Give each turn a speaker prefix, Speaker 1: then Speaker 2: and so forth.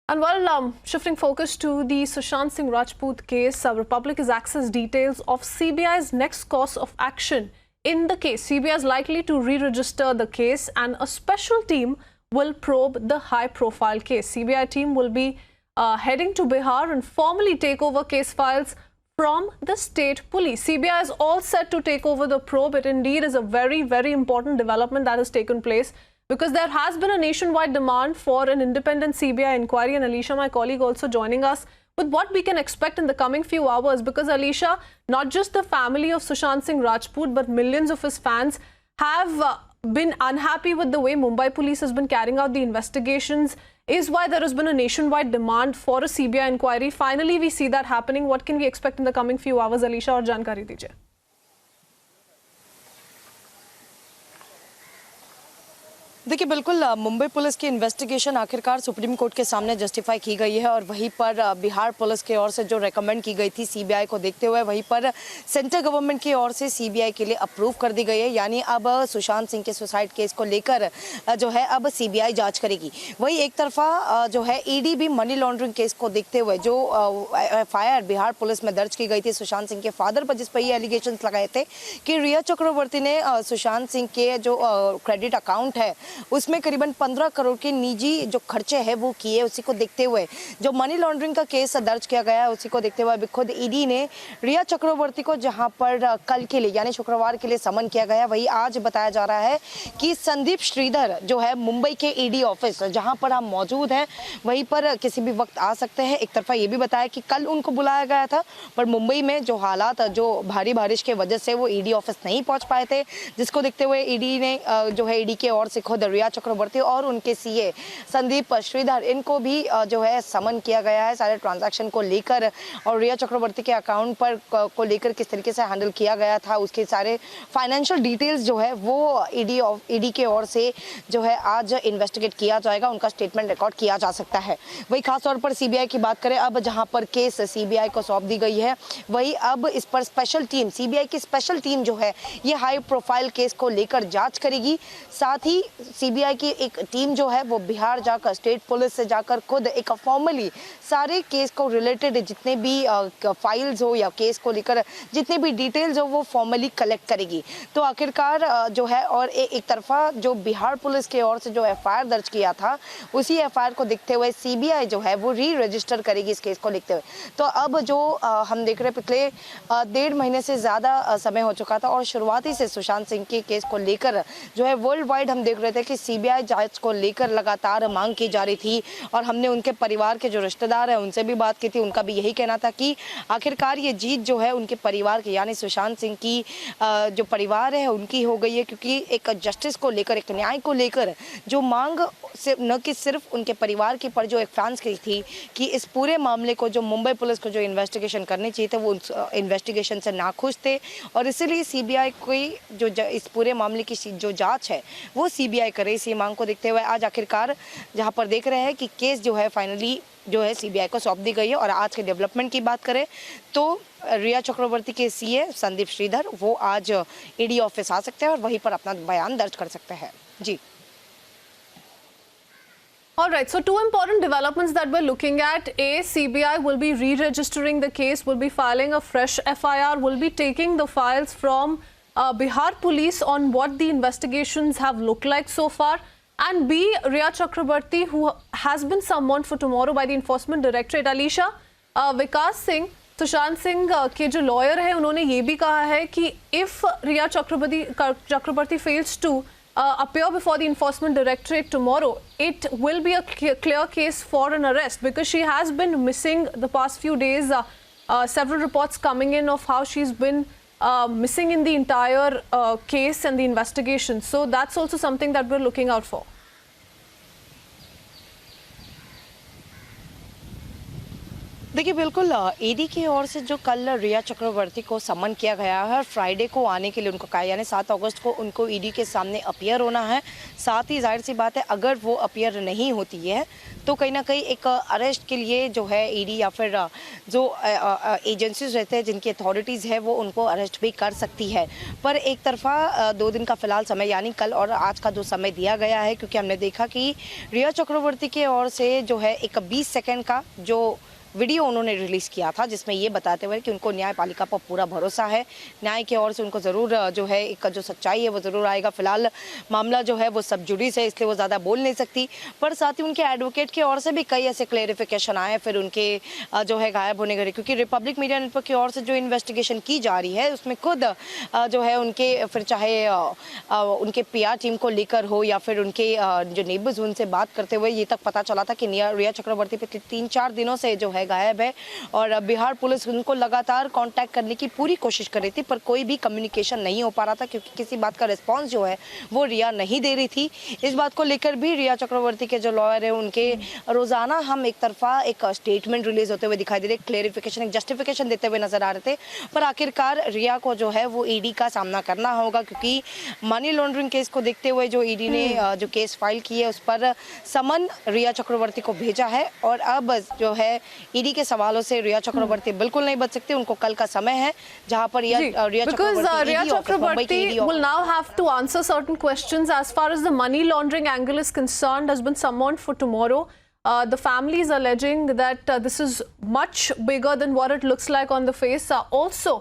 Speaker 1: And shifting focus to the Sushant Singh Rajput case, Republic has accessed details of CBI's next course of action in the case. CBI is likely to re-register the case and a special team will probe the high-profile case. CBI team will be heading to Bihar and formally take over case files from the state police. CBI is all set to take over the probe. It indeed is a very, very important development that has taken place, because there has been a nationwide demand for an independent CBI inquiry. And Alicia, my colleague, also joining us with what we can expect in the coming few hours. Because Alicia, not just the family of Sushant Singh Rajput, but millions of his fans have been unhappy with the way Mumbai police has been carrying out the investigations, is why there has been a nationwide demand for a CBI inquiry. Finally, we see that happening. What can we expect in the coming few hours, Alicia, और जानकारी दीजिए.
Speaker 2: देखिए, बिल्कुल Mumbai police की investigation आखिरकार supreme court के सामने justify की गई है और वहीं पर बिहार पुलिस की ओर से जो रेकमेंड की गई थी सीबीआई को देखते हुए, वहीं पर सेंट्रल गवर्नमेंट की ओर से सीबीआई के लिए अप्रूव कर दी गई है। यानी अब सुशांत सिंह के सुसाइड केस को लेकर जो है अब सीबीआई जांच करेगी। वहीं एक तरफा जो है ईडी भी मनी लॉन्ड्रिंग केस को देखते हुए जो एफआईआर बिहार पुलिस में दर्ज की गई थी सुशांत सिंह के फादर पर, जिस पर ये एलिगेशन लगाए थे कि रिया चक्रवर्ती ने सुशांत सिंह के जो क्रेडिट अकाउंट है उसमें करीबन 15 करोड़ के निजी जो खर्चे हैं वो किए। उसी को देखते हुए जो मनी लॉन्ड्रिंग का केस दर्ज किया गया है, उसी को देखते हुए खुद ईडी ने रिया चक्रवर्ती को जहां पर कल के लिए यानी शुक्रवार के लिए समन किया गया, वही आज बताया जा रहा है कि संदीप श्रीधर जो है मुंबई के ईडी ऑफिस जहां पर हम मौजूद हैं वहीं पर किसी भी वक्त आ सकते हैं। एक तरफा ये भी बताया कि कल उनको बुलाया गया था, पर मुंबई में जो हालात जो भारी बारिश के वजह से वो ईडी ऑफिस नहीं पहुंच पाए थे, जिसको देखते हुए ईडी ने जो है ईडी के ओर से खुद रिया चक्रवर्ती और उनके सीए संदीप श्रीधर इनको भी जो है समन किया गया है सारे ट्रांजैक्शन को लेकर, और रिया चक्रवर्ती के अकाउंट पर को लेकर किस तरीके से हैंडल किया गया था उसके सारे फाइनेंशियल डिटेल्स जो है वो ईडी के ओर से जो है आज इन्वेस्टिगेट किया जाएगा, उनका स्टेटमेंट रिकॉर्ड किया जा सकता है। वही खासतौर पर सीबीआई की बात करें, अब जहां पर केस सीबीआई को सौंप दी गई है, वही अब इस पर स्पेशल टीम सीबीआई की स्पेशल टीम जो है ये हाई प्रोफाइल केस को लेकर जांच करेगी। साथ ही सीबीआई की एक टीम जो है वो बिहार जाकर स्टेट पुलिस से जाकर खुद एक फॉर्मली सारे केस को रिलेटेड जितने भी फाइल्स हो या केस को लेकर जितने भी डिटेल्स हो वो फॉर्मली कलेक्ट करेगी। तो आखिरकार जो है और एक तरफा जो बिहार पुलिस की ओर से जो एफआईआर दर्ज किया था उसी एफआईआर को देखते हुए सीबीआई जो है वो री रजिस्टर करेगी इस केस को देखते हुए। तो अब जो हम देख रहे पिछले 1.5 महीने से ज़्यादा समय हो चुका था और शुरुआती से सुशांत सिंह के केस को लेकर जो है वर्ल्ड वाइड हम देख रहे थे कि सीबीआई जांच को लेकर लगातार मांग की जा रही थी, और हमने उनके परिवार के जो रिश्तेदार हैं उनसे भी बात की थी। उनका भी यही कहना था कि आखिरकार ये जीत जो है उनके परिवार की यानी सुशांत सिंह की जो परिवार है उनकी हो गई है, क्योंकि एक जस्टिस को लेकर एक न्याय को लेकर जो मांग से न कि सिर्फ उनके परिवार की पर जो एक फैंस की थी कि इस पूरे मामले को जो मुंबई पुलिस को जो इन्वेस्टिगेशन करनी चाहिए थे वो उस इन्वेस्टिगेशन से नाखुश थे, और इसीलिए सीबीआई की जो इस पूरे मामले की जो जांच है वो सीबीआई करे। इसी मांग को देखते हुए आज आखिरकार जहां पर देख रहे हैं कि केस जो है फाइनली जो है सीबीआई को सौंप दी गई है। और आज के डेवलपमेंट की बात करें तो रिया चक्रवर्ती के सीए संदीप श्रीधर वो आज ईडी ऑफिस आ सकते हैं और वहीं पर अपना बयान दर्ज कर सकते हैं। जी।
Speaker 1: All right, so 2 important developments that we're looking at. A, CBI will be re-registering the case, will be filing a fresh FIR, will be taking the files from Bihar police on what the investigations have looked like so far. And B, Riya Chakrabarti, who has been summoned for tomorrow by the Enforcement Directorate. Alicia, विकास सिंह, सुशांत सिंह के जो lawyer है उन्होंने ये भी कहा है कि if Riya Chakrabarti fails to appear before the Enforcement Directorate tomorrow, it will be a clear case for an arrest, because she has been missing the past few days. Several reports coming in of how she's been missing in the entire case and the investigation. So that's also something that we're looking out for.
Speaker 2: देखिए बिल्कुल ED की ओर से जो कल रिया चक्रवर्ती को समन किया गया है और फ्राइडे को आने के लिए उनको कहा, यानी 7 अगस्त को उनको ईडी के सामने अपीयर होना है। साथ ही जाहिर सी बात है अगर वो अपीयर नहीं होती है तो कहीं ना कहीं एक अरेस्ट के लिए जो है ईडी या फिर जो एजेंसीज रहते हैं जिनकी अथॉरिटीज़ है वो उनको अरेस्ट भी कर सकती है। पर एक तरफा 2 दिन का फिलहाल समय यानी कल और आज का जो समय दिया गया है, क्योंकि हमने देखा कि रिया चक्रवर्ती की ओर से जो है एक 20 सेकेंड का जो वीडियो उन्होंने रिलीज़ किया था जिसमें ये बताते हुए कि उनको न्यायपालिका पर पूरा भरोसा है, न्याय की ओर से उनको ज़रूर जो है एक जो सच्चाई है वो ज़रूर आएगा। फिलहाल मामला जो है वो सब जुडिस है इसलिए वो ज़्यादा बोल नहीं सकती, पर साथ ही उनके एडवोकेट की ओर से भी कई ऐसे क्लेरिफिकेशन आए फिर उनके जो है गायब होने के, क्योंकि रिपब्लिक मीडिया नेटवर्क की ओर से जो इन्वेस्टिगेशन की जा रही है उसमें खुद जो है उनके फिर चाहे उनके PR टीम को लेकर हो या फिर उनके जो नेबर्स उनसे बात करते हुए ये तक पता चला था कि रिया चक्रवर्ती पिछले 3-4 दिनों से जो है गायब है और बिहार पुलिस उनको लगातार कांटेक्ट करने की पूरी कोशिश कर रही थी, पर कोई भी कम्युनिकेशन नहीं हो पा रहा था क्योंकि किसी बात का रिस्पांस जो है वो रिया नहीं दे रही थी। इस बात को लेकर भी रिया चक्रवर्ती के जो लॉयर है उनके रोजाना हम एक तरफा एक स्टेटमेंट रिलीज होते हुए दिखाई दे रहे, क्लेरिफिकेशन एक जस्टिफिकेशन देते हुए नजर आ रहे थे। पर आखिरकार रिया को जो है वो ईडी का सामना करना होगा क्योंकि मनी लॉन्ड्रिंग केस को देखते हुए जो ईडी ने जो केस फाइल की है उस पर समन रिया चक्रवर्ती को भेजा है और अब जो है ईडी के सवालों से रिया चक्रवर्ती बिल्कुल नहीं बच सकती। उनको कल का समय है जहां पर रिया
Speaker 1: चक्रवर्ती will now have to answer certain questions as far as the money laundering angle is concerned has been summoned for tomorrow. The family is alleging that this is much bigger than what it looks like on the face. Also